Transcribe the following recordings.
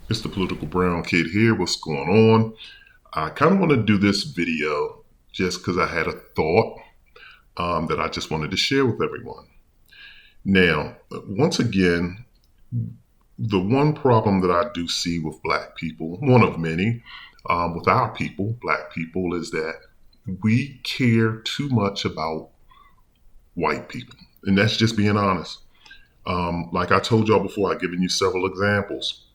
It's the Political Brown Kid here. What's going on? I kind of want to do this video just because I had a thought that I just wanted to share with everyone. Now, once again, the one problem that I do see with Black people, one of many, with our people, Black people, is that we care too much about white people. And that's just being honest. Like I told y'all before, I've given you several examples.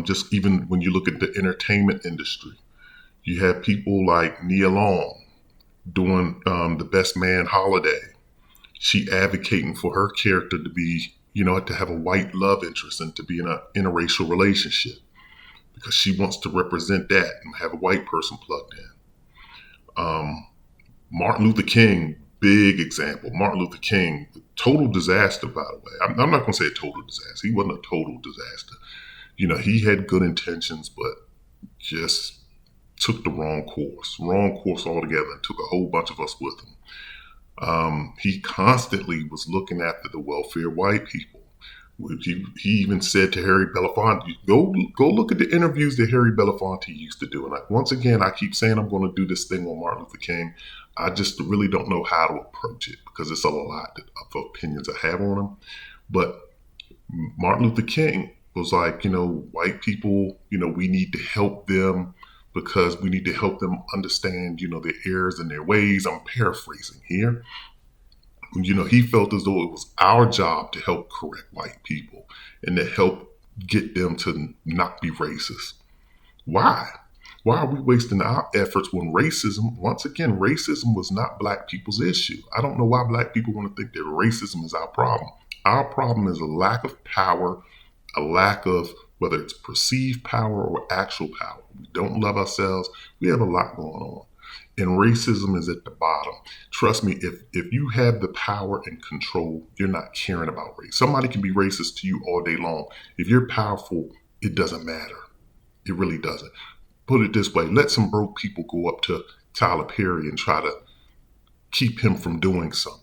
Just even when you look at the entertainment industry, you have people like Nia Long doing the Best Man Holiday. She advocating for her character to be, to have a white love interest and to be in an interracial relationship because she wants to represent that and have a white person plugged in. Martin Luther King, big example. Martin Luther King, total disaster, by the way. I'm not going to say a total disaster. He wasn't a total disaster. He had good intentions, but just took the wrong course altogether, and took a whole bunch of us with him. He constantly was looking after the welfare of white people. He even said to Harry Belafonte, go look at the interviews that Harry Belafonte used to do. And once again, I keep saying I'm going to do this thing on Martin Luther King. I just really don't know how to approach it because it's a lot of opinions I have on him. But Martin Luther King was like, white people, we need to help them because we need to help them understand, their errors and their ways. I'm paraphrasing here. He felt as though it was our job to help correct white people and to help get them to not be racist. Why? Why are we wasting our efforts when once again, racism was not Black people's issue? I don't know why Black people want to think that racism is our problem. Our problem is a lack of power, a lack of whether it's perceived power or actual power. We don't love ourselves. We have a lot going on. And racism is at the bottom. Trust me, if you have the power and control, you're not caring about race. Somebody can be racist to you all day long. If you're powerful, it doesn't matter. It really doesn't. Put it this way, let some broke people go up to Tyler Perry and try to keep him from doing something.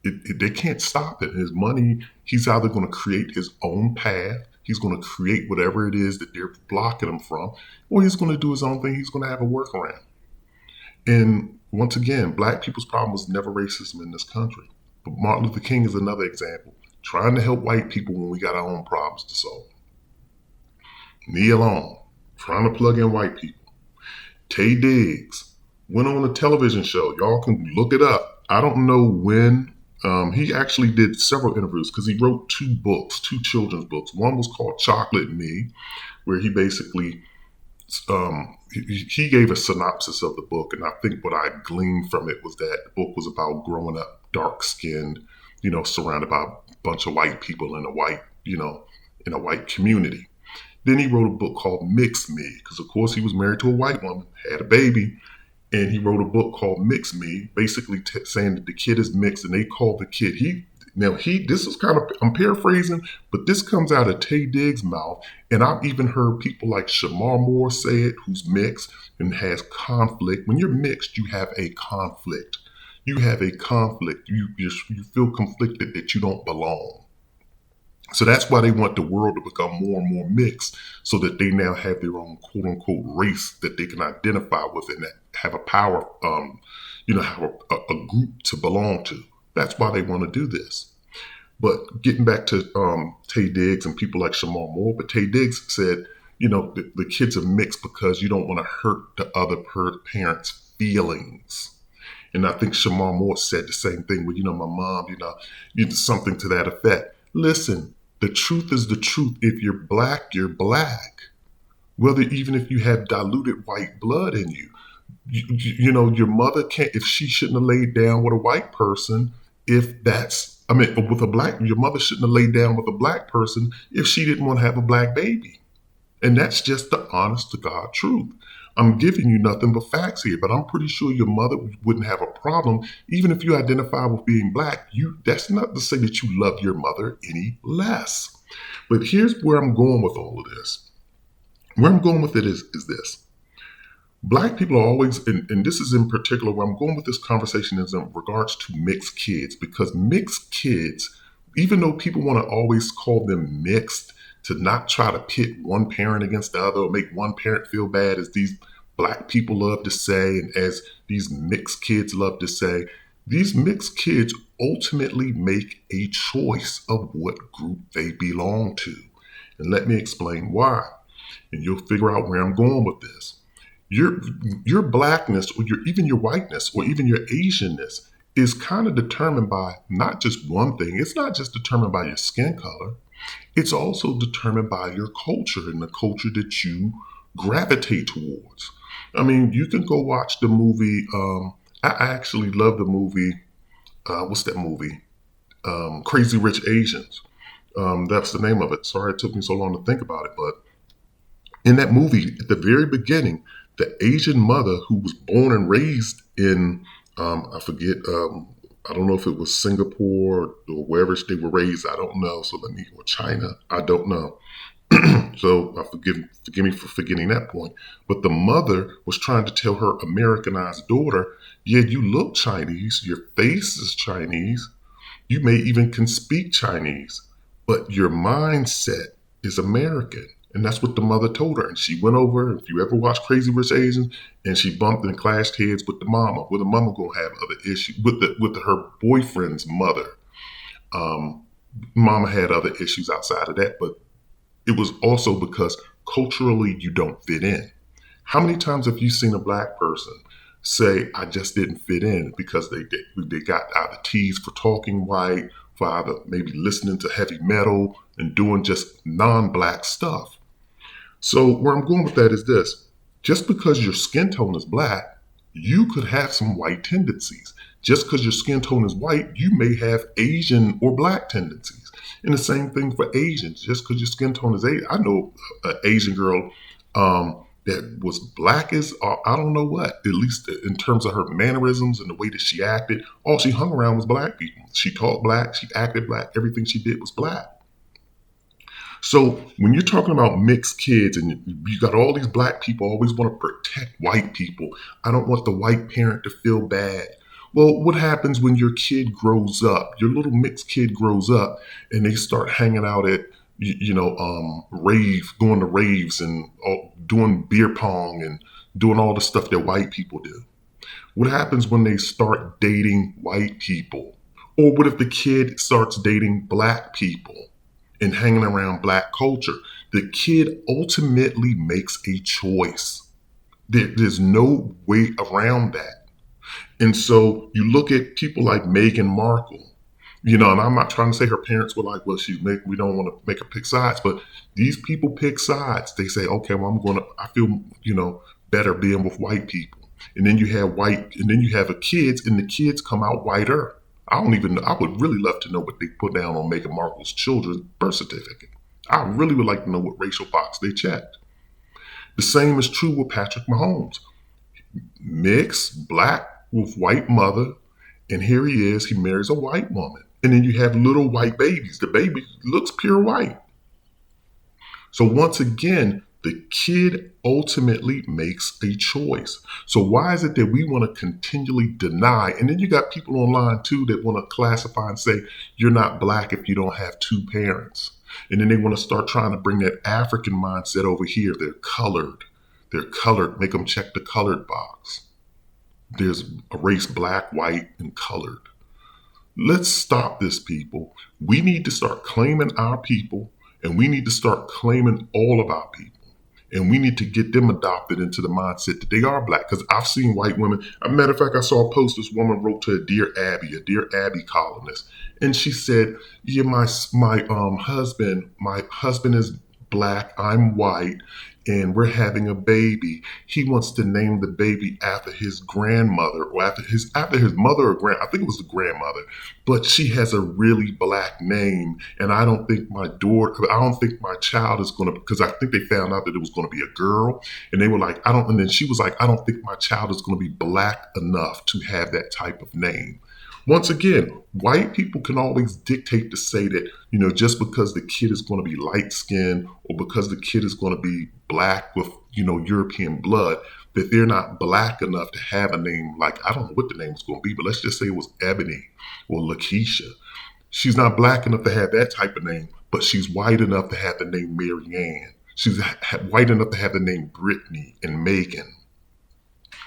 They can't stop it. His money, he's either going to create his own path, he's going to create whatever it is that they're blocking him from, or he's going to do his own thing. He's going to have a workaround. And once again, Black people's problem was never racism in this country. But Martin Luther King is another example, trying to help white people when we got our own problems to solve. Nia Long, trying to plug in white people. Taye Diggs went on a television show. Y'all can look it up. I don't know when. He actually did several interviews because he wrote two children's books. One was called Chocolate Me, where he basically he gave a synopsis of the book, and I think what I gleaned from it was that the book was about growing up dark-skinned, surrounded by a bunch of white people in a white community. Then he wrote a book called Mix Me, because of course he was married to a white woman, had a baby, and he wrote a book called Mix Me, basically saying that the kid is mixed, and they call the kid, this is I'm paraphrasing, but this comes out of Taye Diggs' mouth, and I've even heard people like Shamar Moore say it, who's mixed and has conflict. When you're mixed, you have a conflict. You have a conflict. You feel conflicted that you don't belong. So that's why they want the world to become more and more mixed so that they now have their own quote unquote race that they can identify with and that have a power, have a group to belong to. That's why they want to do this. But getting back to Taye Diggs and people like Shamar Moore, but Taye Diggs said, the kids are mixed because you don't want to hurt the other parents' feelings. And I think Shamar Moore said the same thing with, my mom, something to that effect. Listen, the truth is the truth. If you're Black, you're Black. Even if you have diluted white blood in you. Your mother can't, if she shouldn't have laid down with a white person, with a Black, your mother shouldn't have laid down with a Black person if she didn't want to have a Black baby. And that's just the honest to God truth. I'm giving you nothing but facts here, but I'm pretty sure your mother wouldn't have a problem, even if you identify with being Black. That's not to say that you love your mother any less. But here's where I'm going with all of this. Where I'm going with it is this. Black people are always, and this is in particular where I'm going with this conversation is in regards to mixed kids, because mixed kids, even though people want to always call them mixed, to not try to pit one parent against the other or make one parent feel bad, as these black people love to say, and as these mixed kids love to say. These mixed kids ultimately make a choice of what group they belong to. And let me explain why. And you'll figure out where I'm going with this. Your your blackness, or even your whiteness, or even your Asianness is kind of determined by not just one thing. It's not just determined by your skin color. It's also determined by your culture and the culture that you gravitate towards. I mean, you can go watch the movie. I actually love the movie. What's that movie? Crazy Rich Asians. That's the name of it. Sorry it took me so long to think about it, but in that movie, at the very beginning, the Asian mother who was born and raised in, I forget, I don't know if it was Singapore or wherever they were raised. I don't know. So or China. I don't know. So forgive me for forgetting that point. But the mother was trying to tell her Americanized daughter, yeah, you look Chinese, your face is Chinese, you may even can speak Chinese, but your mindset is American. And that's what the mother told her. And she went over, if you ever watch Crazy Rich Asians, and she bumped and clashed heads with the mama. Well, the mama gonna have other issues with her boyfriend's mother. Mama had other issues outside of that, but it was also because culturally you don't fit in. How many times have you seen a black person say, I just didn't fit in because they got either teased for talking white, for either maybe listening to heavy metal and doing just non-black stuff. So where I'm going with that is this. Just because your skin tone is black, you could have some white tendencies. Just because your skin tone is white, you may have Asian or black tendencies. And the same thing for Asians. Just because your skin tone is Asian. I know an Asian girl that was black as, I don't know what, at least in terms of her mannerisms and the way that she acted. All she hung around was black people. She talked black, she acted black, everything she did was black. So when you're talking about mixed kids and you got all these black people always want to protect white people. I don't want the white parent to feel bad. Well, what happens when your kid grows up? Your little mixed kid grows up and they start hanging out at, going to raves and doing beer pong and doing all the stuff that white people do. What happens when they start dating white people? Or what if the kid starts dating black people and hanging around black culture? The kid ultimately makes a choice. There's no way around that. And so you look at people like Meghan Markle, and I'm not trying to say her parents were like, well, we don't want to make her pick sides, but these people pick sides. They say, okay, well, I feel, better being with white people. And then you have the kids, and the kids come out whiter. I would really love to know what they put down on Meghan Markle's children's birth certificate. I really would like to know what racial box they checked. The same is true with Patrick Mahomes. Mixed black with white mother, and here he is, he marries a white woman. And then you have little white babies. The baby looks pure white. So once again, the kid ultimately makes a choice. So why is it that we want to continually deny? And then you got people online too that want to classify and say, you're not black if you don't have two parents. And then they want to start trying to bring that African mindset over here. They're colored. Make them check the colored box. There's a race, black, white, and colored. Let's stop this, people. We need to start claiming our people, and we need to start claiming all of our people. And we need to get them adopted into the mindset that they are black. Because I've seen white women. As a matter of fact, I saw a post this woman wrote to a Dear Abby columnist. And she said, yeah, my husband is black, I'm white, and we're having a baby. He wants to name the baby after his grandmother, or after his mother or I think it was the grandmother, but she has a really black name, and I don't think my child is gonna, because I think they found out that it was gonna be a girl, and they were like, and then she was like, I don't think my child is gonna be black enough to have that type of name. Once again, white people can always dictate to say that, just because the kid is going to be light skinned, or because the kid is going to be black with, European blood, that they're not black enough to have a name like, I don't know what the name was going to be, but let's just say it was Ebony or Lakeisha. She's not black enough to have that type of name, but she's white enough to have the name Mary Ann. She's white enough to have the name Brittany and Megan.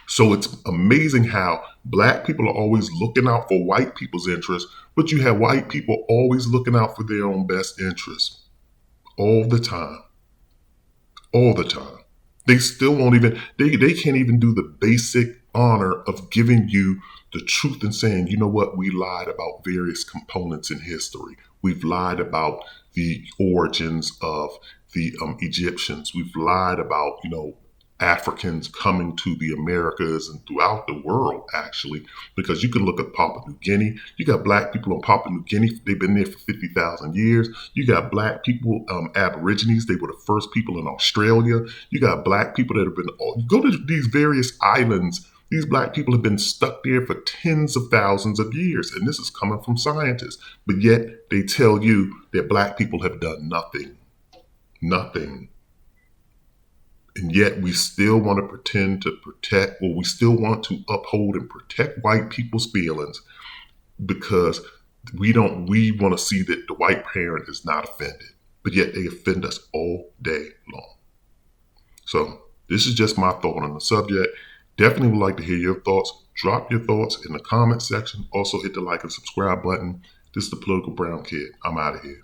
So it's amazing how black people are always looking out for white people's interests, but you have white people always looking out for their own best interests all the time. All the time. They still won't even, they can't even do the basic honor of giving you the truth and saying, you know what, we lied about various components in history. We've lied about the origins of the Egyptians. We've lied about, Africans coming to the Americas and throughout the world, actually, because you can look at Papua New Guinea. You got black people in Papua New Guinea. They've been there for 50,000 years. You got black people, Aborigines. They were the first people in Australia. You got black people that have been, go to these various islands. These black people have been stuck there for tens of thousands of years. And this is coming from scientists. But yet they tell you that black people have done nothing. Nothing. And yet we still want to pretend to protect, or we still want to uphold and protect white people's feelings because we want to see that the white parent is not offended. But yet they offend us all day long. So this is just my thought on the subject. Definitely would like to hear your thoughts. Drop your thoughts in the comment section. Also hit the like and subscribe button. This is the Political Brown Kid. I'm out of here.